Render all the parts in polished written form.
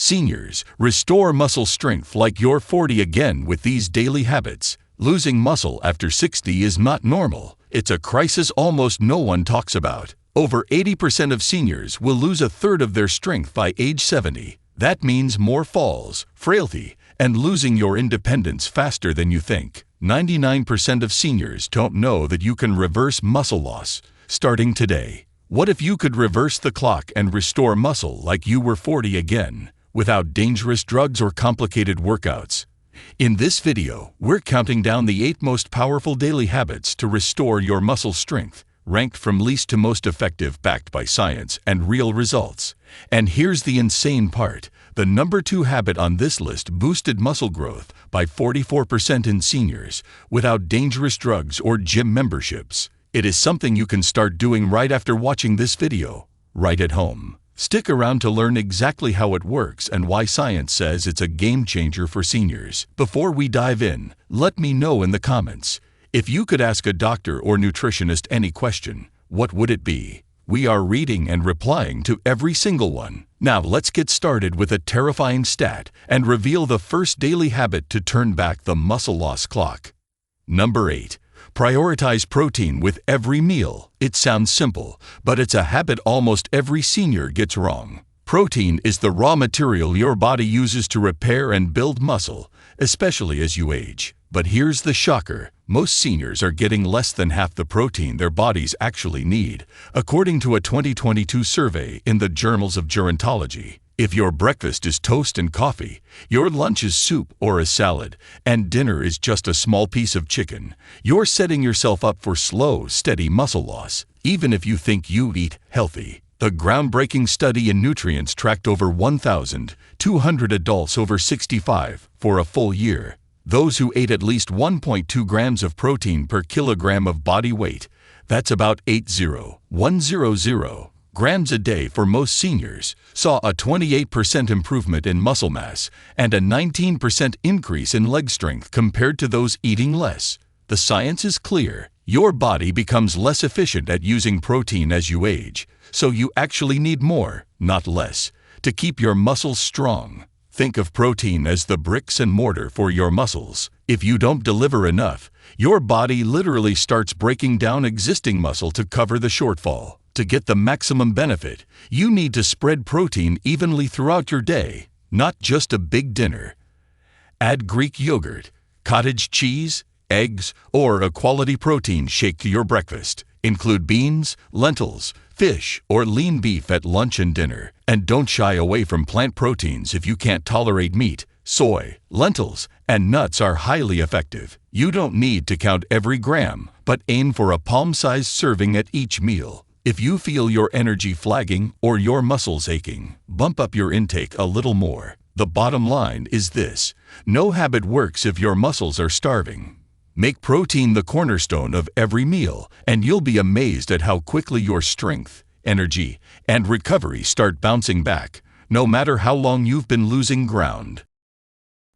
Seniors, restore muscle strength like you're 40 again with these daily habits. Losing muscle after 60 is not normal. It's a crisis almost no one talks about. Over 80% of seniors will lose a third of their strength by age 70. That means more falls, frailty, and losing your independence faster than you think. 99% of seniors don't know that you can reverse muscle loss starting today. What if you could reverse the clock and restore muscle like you were 40 again, without dangerous drugs or complicated workouts? In this video, we're counting down the 8 most powerful daily habits to restore your muscle strength, ranked from least to most effective, backed by science and real results. And here's the insane part. The number 2 habit on this list boosted muscle growth by 44% in seniors, without dangerous drugs or gym memberships. It is something you can start doing right after watching this video, right at home. Stick around to learn exactly how it works and why science says it's a game changer for seniors. Before we dive in, let me know in the comments. If you could ask a doctor or nutritionist any question, what would it be? We are reading and replying to every single one. Now let's get started with a terrifying stat and reveal the first daily habit to turn back the muscle loss clock. Number 8. Prioritize protein with every meal. It sounds simple, but it's a habit almost every senior gets wrong. Protein is the raw material your body uses to repair and build muscle, especially as you age. But here's the shocker. Most seniors are getting less than half the protein their bodies actually need, according to a 2022 survey in the Journals of Gerontology. If your breakfast is toast and coffee, your lunch is soup or a salad, and dinner is just a small piece of chicken, you're setting yourself up for slow, steady muscle loss, even if you think you eat healthy. The groundbreaking study in nutrients tracked over 1,200 adults over 65 for a full year. Those who ate at least 1.2 grams of protein per kilogram of body weight, that's about 100 grams a day for most seniors, saw a 28% improvement in muscle mass and a 19% increase in leg strength compared to those eating less. The science is clear. Your body becomes less efficient at using protein as you age, so you actually need more, not less, to keep your muscles strong. Think of protein as the bricks and mortar for your muscles. If you don't deliver enough, your body literally starts breaking down existing muscle to cover the shortfall. To get the maximum benefit, you need to spread protein evenly throughout your day, not just a big dinner. Add Greek yogurt, cottage cheese, eggs, or a quality protein shake to your breakfast. Include beans, lentils, fish, or lean beef at lunch and dinner. And don't shy away from plant proteins if you can't tolerate meat. Soy, lentils, and nuts are highly effective. You don't need to count every gram, but aim for a palm-sized serving at each meal. If you feel your energy flagging or your muscles aching, bump up your intake a little more. The bottom line is this: no habit works if your muscles are starving. Make protein the cornerstone of every meal, and you'll be amazed at how quickly your strength, energy, and recovery start bouncing back, no matter how long you've been losing ground.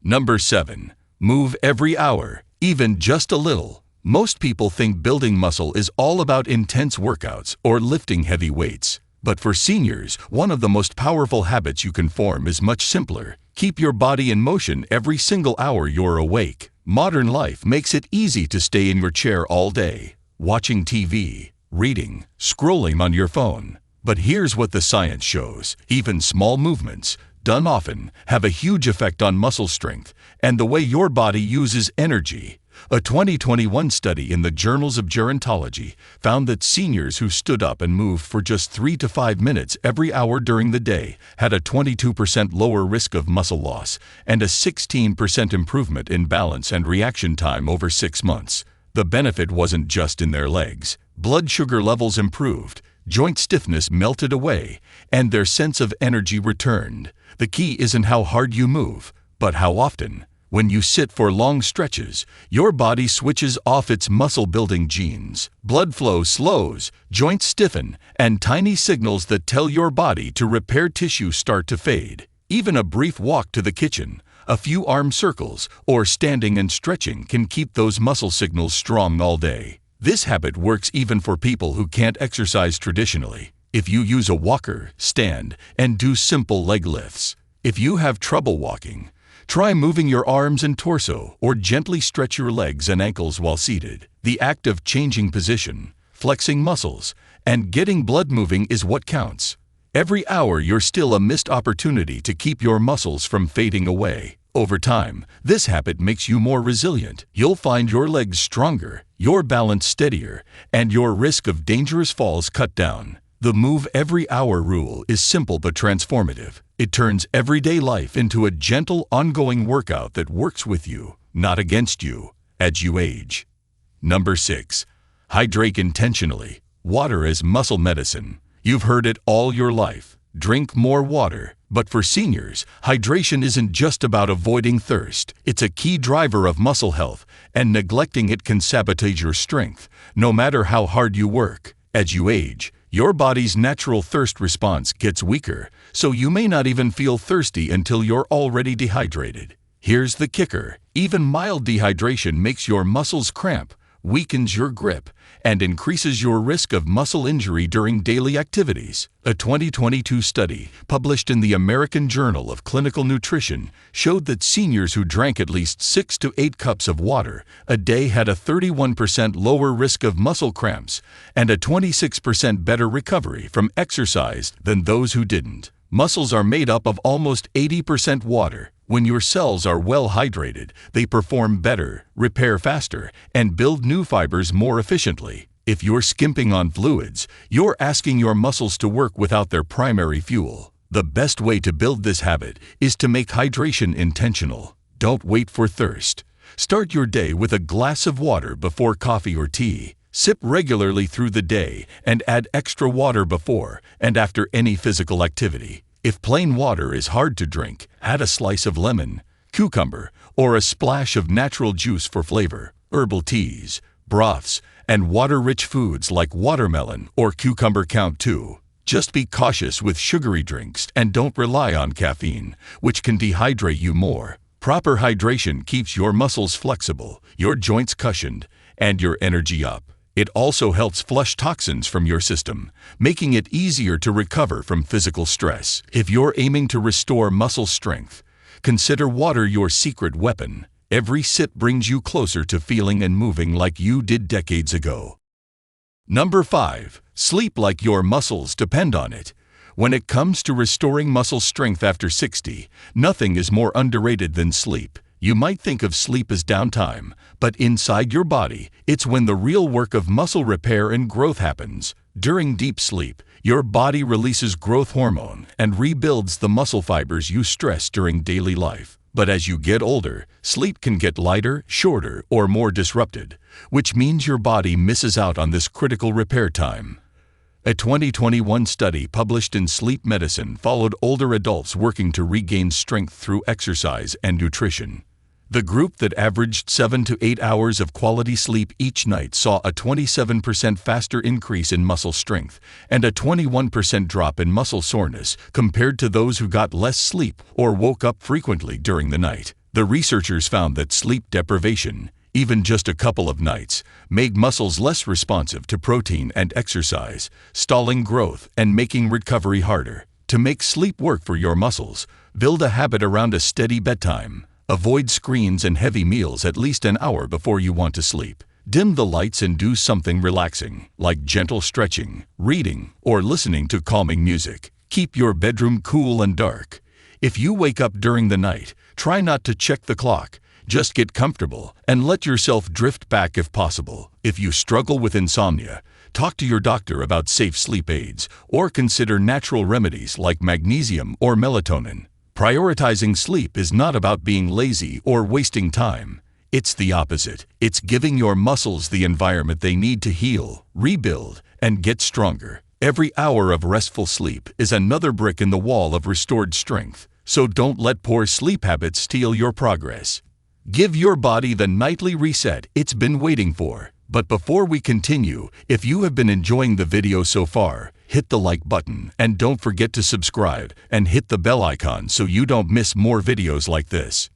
Number 7. Move every hour, even just a little. Most people think building muscle is all about intense workouts or lifting heavy weights. But for seniors, one of the most powerful habits you can form is much simpler. Keep your body in motion every single hour you're awake. Modern life makes it easy to stay in your chair all day, watching TV, reading, scrolling on your phone. But here's what the science shows. Even small movements, done often, have a huge effect on muscle strength and the way your body uses energy. A 2021 study in the Journals of Gerontology found that seniors who stood up and moved for just 3 to 5 minutes every hour during the day had a 22% lower risk of muscle loss and a 16% improvement in balance and reaction time over 6 months. The benefit wasn't just in their legs. Blood sugar levels improved, joint stiffness melted away, and their sense of energy returned. The key isn't how hard you move, but how often. When you sit for long stretches, your body switches off its muscle-building genes. Blood flow slows, joints stiffen, and tiny signals that tell your body to repair tissue start to fade. Even a brief walk to the kitchen, a few arm circles, or standing and stretching can keep those muscle signals strong all day. This habit works even for people who can't exercise traditionally. If you use a walker, stand, and do simple leg lifts, If you have trouble walking, try moving your arms and torso or gently stretch your legs and ankles while seated. The act of changing position, flexing muscles, and getting blood moving is what counts. Every hour you're still a missed opportunity to keep your muscles from fading away. Over time, this habit makes you more resilient. You'll find your legs stronger, your balance steadier, and your risk of dangerous falls cut down. The move every hour rule is simple but transformative. It turns everyday life into a gentle, ongoing workout that works with you, not against you, as you age. Number 6. Hydrate intentionally. Water as muscle medicine. You've heard it all your life. Drink more water. But for seniors, hydration isn't just about avoiding thirst. It's a key driver of muscle health, and neglecting it can sabotage your strength, no matter how hard you work. As you age, your body's natural thirst response gets weaker, so you may not even feel thirsty until you're already dehydrated. Here's the kicker. Even mild dehydration makes your muscles cramp, weakens your grip, and increases your risk of muscle injury during daily activities. A 2022 study published in the American Journal of Clinical Nutrition showed that seniors who drank at least 6 to 8 cups of water a day had a 31% lower risk of muscle cramps and a 26% better recovery from exercise than those who didn't. Muscles are made up of almost 80% water. When your cells are well hydrated, they perform better, repair faster, and build new fibers more efficiently. If you're skimping on fluids, you're asking your muscles to work without their primary fuel. The best way to build this habit is to make hydration intentional. Don't wait for thirst. Start your day with a glass of water before coffee or tea. Sip regularly through the day and add extra water before and after any physical activity. If plain water is hard to drink, add a slice of lemon, cucumber, or a splash of natural juice for flavor. Herbal teas, broths, and water-rich foods like watermelon or cucumber count too. Just be cautious with sugary drinks and don't rely on caffeine, which can dehydrate you more. Proper hydration keeps your muscles flexible, your joints cushioned, and your energy up. It also helps flush toxins from your system, making it easier to recover from physical stress. If you're aiming to restore muscle strength, consider water your secret weapon. Every sip brings you closer to feeling and moving like you did decades ago. Number 5. Sleep like your muscles depend on it. When it comes to restoring muscle strength after 60, nothing is more underrated than sleep. You might think of sleep as downtime, but inside your body, it's when the real work of muscle repair and growth happens. During deep sleep, your body releases growth hormone and rebuilds the muscle fibers you stress during daily life. But as you get older, sleep can get lighter, shorter, or more disrupted, which means your body misses out on this critical repair time. A 2021 study published in Sleep Medicine followed older adults working to regain strength through exercise and nutrition. The group that averaged 7 to 8 hours of quality sleep each night saw a 27% faster increase in muscle strength and a 21% drop in muscle soreness compared to those who got less sleep or woke up frequently during the night. The researchers found that sleep deprivation, even just a couple of nights, made muscles less responsive to protein and exercise, stalling growth and making recovery harder. To make sleep work for your muscles, build a habit around a steady bedtime. Avoid screens and heavy meals at least an hour before you want to sleep. Dim the lights and do something relaxing, like gentle stretching, reading, or listening to calming music. Keep your bedroom cool and dark. If you wake up during the night, try not to check the clock. Just get comfortable and let yourself drift back if possible. If you struggle with insomnia, talk to your doctor about safe sleep aids or consider natural remedies like magnesium or melatonin. Prioritizing sleep is not about being lazy or wasting time. It's the opposite. It's giving your muscles the environment they need to heal, rebuild, and get stronger. Every hour of restful sleep is another brick in the wall of restored strength. So don't let poor sleep habits steal your progress. Give your body the nightly reset it's been waiting for. But before we continue, if you have been enjoying the video so far, hit the like button and don't forget to subscribe and hit the bell icon so you don't miss more videos like this.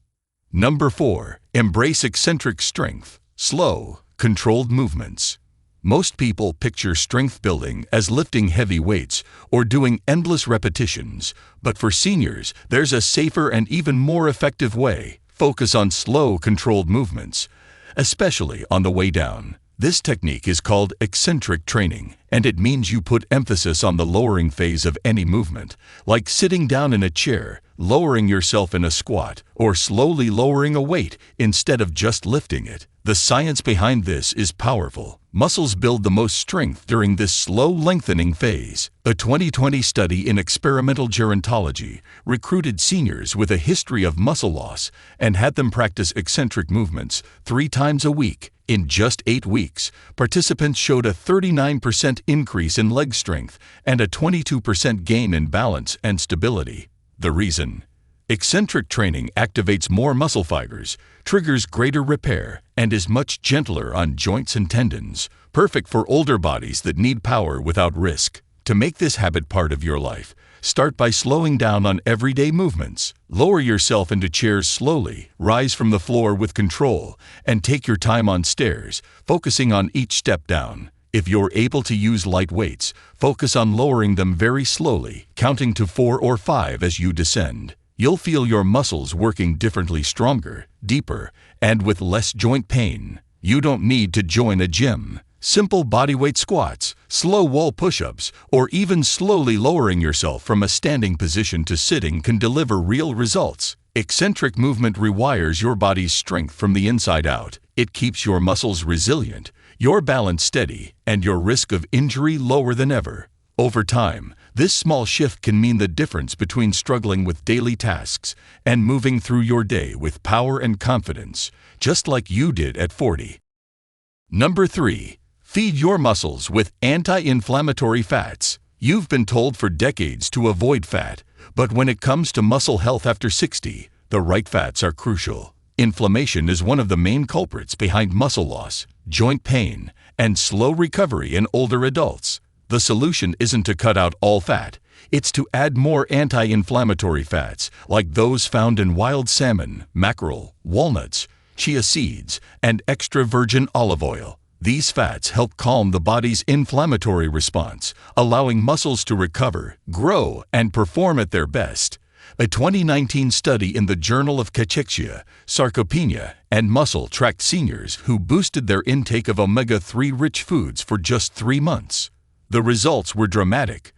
Number 4. Embrace eccentric strength. Slow, controlled movements. Most people picture strength building as lifting heavy weights or doing endless repetitions, but for seniors, there's a safer and even more effective way. Focus on slow, controlled movements, especially on the way down. This technique is called eccentric training, and it means you put emphasis on the lowering phase of any movement, like sitting down in a chair, lowering yourself in a squat, or slowly lowering a weight instead of just lifting it. The science behind this is powerful. Muscles build the most strength during this slow lengthening phase. A 2020 study in experimental gerontology recruited seniors with a history of muscle loss and had them practice eccentric movements 3 times a week. In just 8 weeks, participants showed a 39% increase in leg strength and a 22% gain in balance and stability. The reason? Eccentric training activates more muscle fibers, triggers greater repair, and is much gentler on joints and tendons, perfect for older bodies that need power without risk. To make this habit part of your life, start by slowing down on everyday movements. Lower yourself into chairs slowly, rise from the floor with control, and take your time on stairs, focusing on each step down. If you're able to use light weights, focus on lowering them very slowly, counting to 4 or 5 as you descend. You'll feel your muscles working differently, stronger, deeper, and with less joint pain. You don't need to join a gym. Simple bodyweight squats, slow wall push-ups, or even slowly lowering yourself from a standing position to sitting can deliver real results. Eccentric movement rewires your body's strength from the inside out. It keeps your muscles resilient, your balance steady, and your risk of injury lower than ever. Over time, this small shift can mean the difference between struggling with daily tasks and moving through your day with power and confidence, just like you did at 40. Number 3. Feed your muscles with anti-inflammatory fats. You've been told for decades to avoid fat, but when it comes to muscle health after 60, the right fats are crucial. Inflammation is one of the main culprits behind muscle loss, joint pain, and slow recovery in older adults. The solution isn't to cut out all fat. It's to add more anti-inflammatory fats, like those found in wild salmon, mackerel, walnuts, chia seeds, and extra virgin olive oil. These fats help calm the body's inflammatory response, allowing muscles to recover, grow, and perform at their best. A 2019 study in the Journal of Cachexia, Sarcopenia, and Muscle tracked seniors who boosted their intake of omega-3 rich foods for just 3 months. The results were dramatic.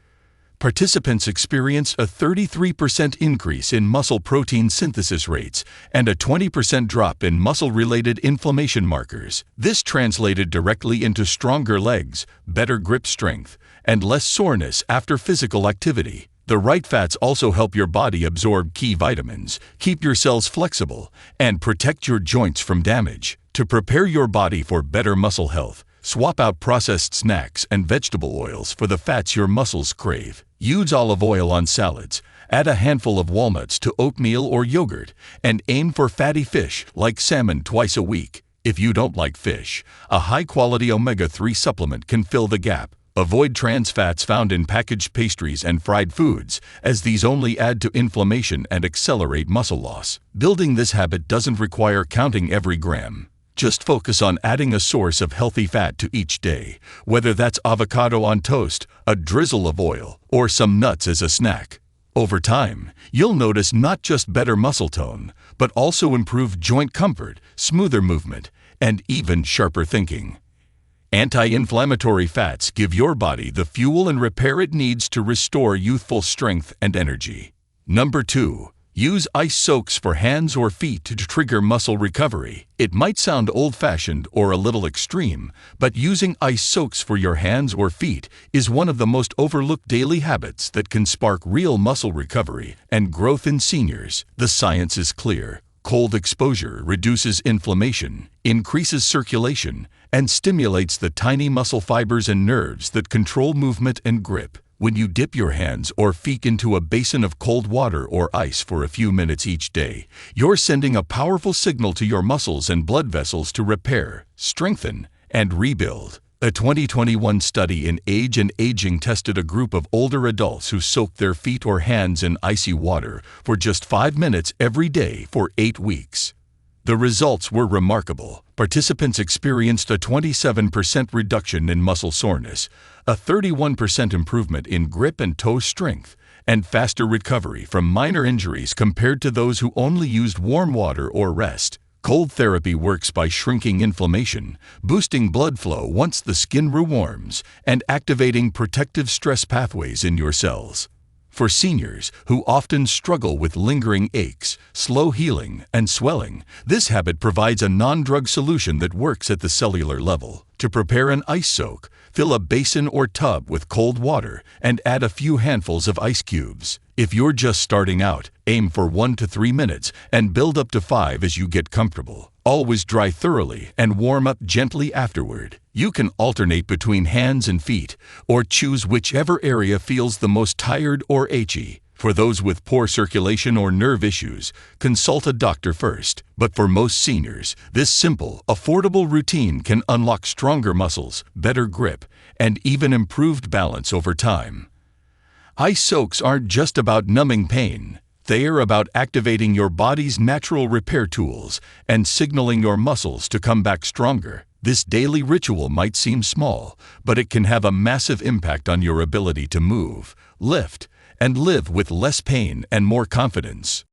Participants experienced a 33% increase in muscle protein synthesis rates and a 20% drop in muscle-related inflammation markers. This translated directly into stronger legs, better grip strength, and less soreness after physical activity. The right fats also help your body absorb key vitamins, keep your cells flexible, and protect your joints from damage. To prepare your body for better muscle health, swap out processed snacks and vegetable oils for the fats your muscles crave. Use olive oil on salads, add a handful of walnuts to oatmeal or yogurt, and aim for fatty fish like salmon twice a week. If you don't like fish, a high-quality omega-3 supplement can fill the gap. Avoid trans fats found in packaged pastries and fried foods, as these only add to inflammation and accelerate muscle loss. Building this habit doesn't require counting every gram. Just focus on adding a source of healthy fat to each day, whether that's avocado on toast, a drizzle of oil, or some nuts as a snack. Over time, you'll notice not just better muscle tone, but also improved joint comfort, smoother movement, and even sharper thinking. Anti-inflammatory fats give your body the fuel and repair it needs to restore youthful strength and energy. Number 2. Use ice soaks for hands or feet to trigger muscle recovery. It might sound old-fashioned or a little extreme, but using ice soaks for your hands or feet is one of the most overlooked daily habits that can spark real muscle recovery and growth in seniors. The science is clear. Cold exposure reduces inflammation, increases circulation, and stimulates the tiny muscle fibers and nerves that control movement and grip. When you dip your hands or feet into a basin of cold water or ice for a few minutes each day, you're sending a powerful signal to your muscles and blood vessels to repair, strengthen, and rebuild. A 2021 study in Age and Aging tested a group of older adults who soaked their feet or hands in icy water for just 5 minutes every day for 8 weeks. The results were remarkable. Participants experienced a 27% reduction in muscle soreness, a 31% improvement in grip and toe strength, and faster recovery from minor injuries compared to those who only used warm water or rest. Cold therapy works by shrinking inflammation, boosting blood flow once the skin rewarms, and activating protective stress pathways in your cells. For seniors who often struggle with lingering aches, slow healing, and swelling, this habit provides a non-drug solution that works at the cellular level. To prepare an ice soak, fill a basin or tub with cold water and add a few handfuls of ice cubes. If you're just starting out, aim for 1 to 3 minutes and build up to 5 as you get comfortable. Always dry thoroughly and warm up gently afterward. You can alternate between hands and feet, or choose whichever area feels the most tired or achy. For those with poor circulation or nerve issues, consult a doctor first. But for most seniors, this simple, affordable routine can unlock stronger muscles, better grip, and even improved balance over time. Ice soaks aren't just about numbing pain. They are about activating your body's natural repair tools and signaling your muscles to come back stronger. This daily ritual might seem small, but it can have a massive impact on your ability to move, lift, and live with less pain and more confidence.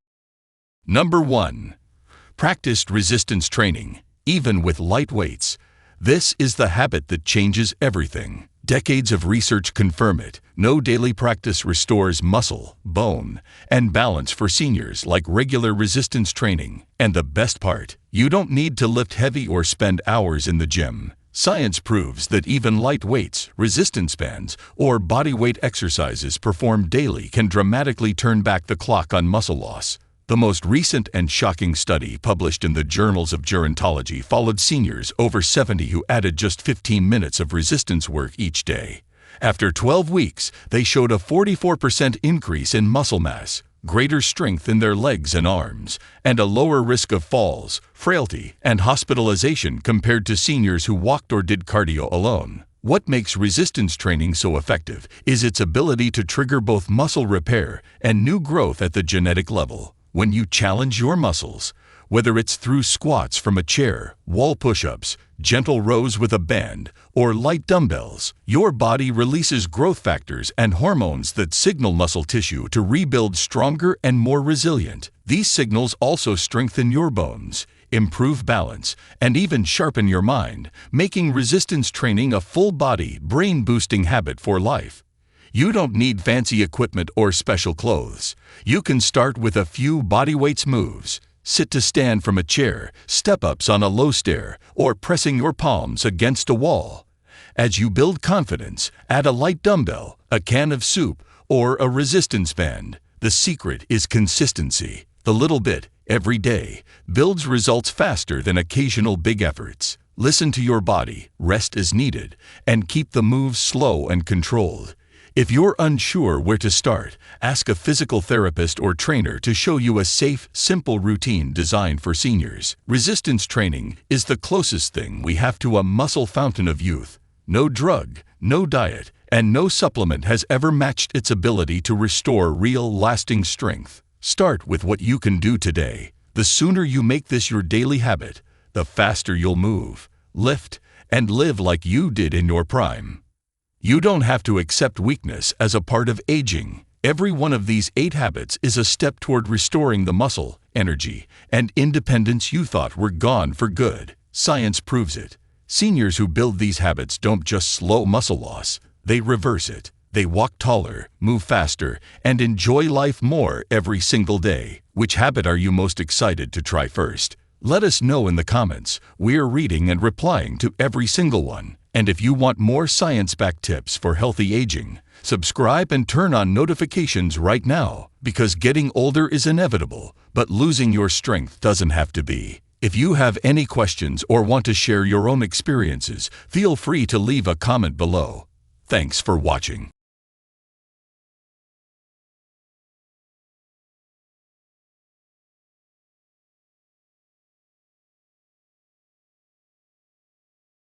Number 1. Practiced resistance training, even with light weights. This is the habit that changes everything. Decades of research confirm it. No daily practice restores muscle, bone, and balance for seniors like regular resistance training. And the best part, you don't need to lift heavy or spend hours in the gym. Science proves that even light weights, resistance bands, or bodyweight exercises performed daily can dramatically turn back the clock on muscle loss. The most recent and shocking study published in the Journals of Gerontology followed seniors over 70 who added just 15 minutes of resistance work each day. After 12 weeks, they showed a 44% increase in muscle mass, greater strength in their legs and arms, and a lower risk of falls, frailty, and hospitalization compared to seniors who walked or did cardio alone. What makes resistance training so effective is its ability to trigger both muscle repair and new growth at the genetic level. When you challenge your muscles, whether it's through squats from a chair, wall push-ups, gentle rows with a band, or light dumbbells, your body releases growth factors and hormones that signal muscle tissue to rebuild stronger and more resilient. These signals also strengthen your bones, improve balance, and even sharpen your mind, making resistance training a full-body, brain-boosting habit for life. You don't need fancy equipment or special clothes. You can start with a few bodyweights moves. Sit to stand from a chair, step-ups on a low stair, or pressing your palms against a wall. As you build confidence, add a light dumbbell, a can of soup, or a resistance band. The secret is consistency. The little bit, every day, builds results faster than occasional big efforts. Listen to your body, rest as needed, and keep the moves slow and controlled. If you're unsure where to start, ask a physical therapist or trainer to show you a safe, simple routine designed for seniors. Resistance training is the closest thing we have to a muscle fountain of youth. No drug, no diet, and no supplement has ever matched its ability to restore real, lasting strength. Start with what you can do today. The sooner you make this your daily habit, the faster you'll move, lift, and live like you did in your prime. You don't have to accept weakness as a part of aging. Every one of these 8 habits is a step toward restoring the muscle, energy, and independence you thought were gone for good. Science proves it. Seniors who build these habits don't just slow muscle loss, they reverse it. They walk taller, move faster, and enjoy life more every single day. Which habit are you most excited to try first? Let us know in the comments. We're reading and replying to every single one. And if you want more science-backed tips for healthy aging, subscribe and turn on notifications right now, because getting older is inevitable, but losing your strength doesn't have to be. If you have any questions or want to share your own experiences, feel free to leave a comment below. Thanks for watching.